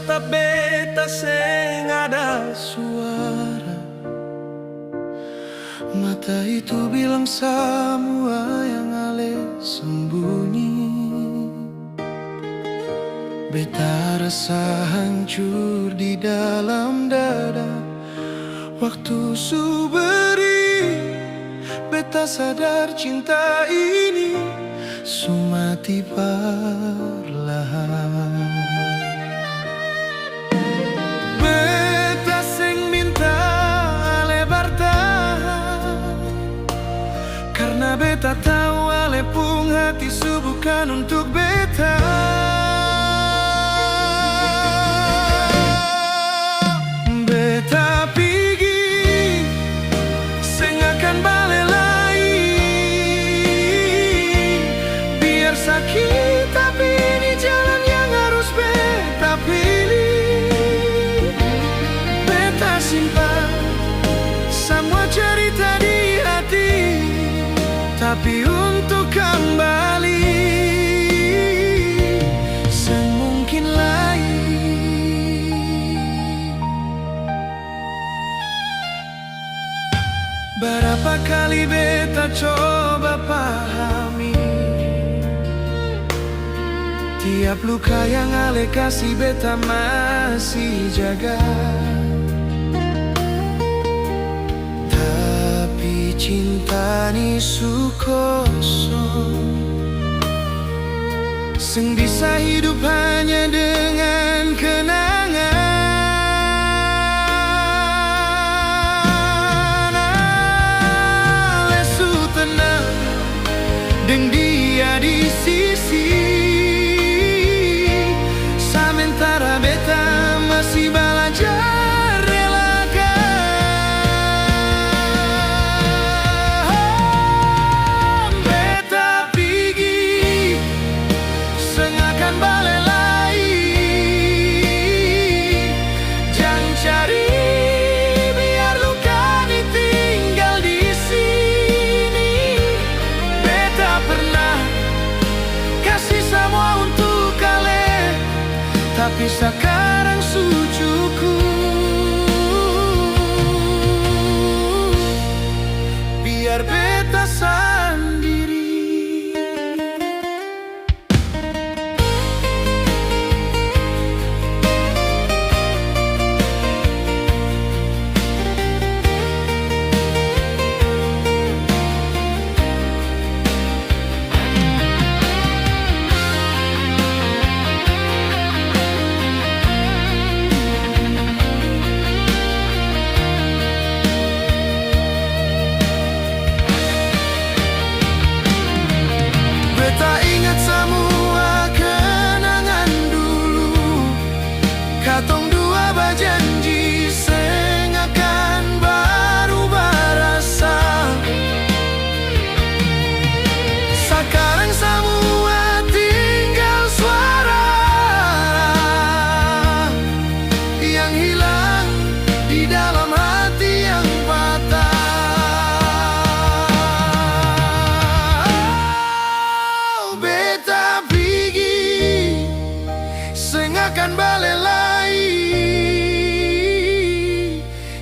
tatap beta seng ada suara. Mata itu bilang semua yang ale sembunyi. Beta rasa hancur di dalam dada. Waktu su beri, beta sadar cinta ini sumati perlahan. Beta seng minta ale bertahan, karena beta tahu ale pung hati su bukan untuk beta. Beta pergi, seng akan balik lagi. Biar sakit tapi ini jalan yang harus beta pilih. Beta simpan semua cerita di hati, tapi untuk kembali semungkin lagi. Berapa kali beta coba pahami, tiap luka yang ale kasih beta masih jaga. Tapi cinta ni su kosong, seng bisa hidup hanya dengan kenangan. Ale su tenang deng dia di sisi, sementara beta masih belajar relakan. Beta pergi, seng akan balik lagi. Jangan cari, biar luka ini tinggal di sini. Beta pernah kasih semua untuk kalian, tapi sekarang su cukup. Biar beta sendiri. Beta ingat semua kenangan dulu, katong dua berjanji seng akan berubah rasa. Sekarang semua tinggal suara yang hilang di dalam hati yang patah. Beta pergi, seng akan balik lagi.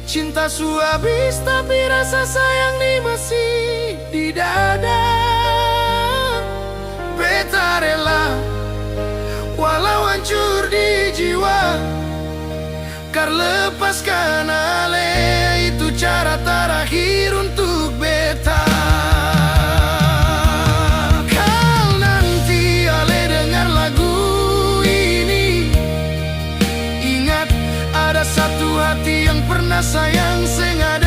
Cinta su habis tapi rasa sayang ni masih di dada. Beta rela walau hancur di jiwa, kar lepaskan ale, itu cara terakhir untuk beta. Ada satu hati yang pernah sayang, seng ada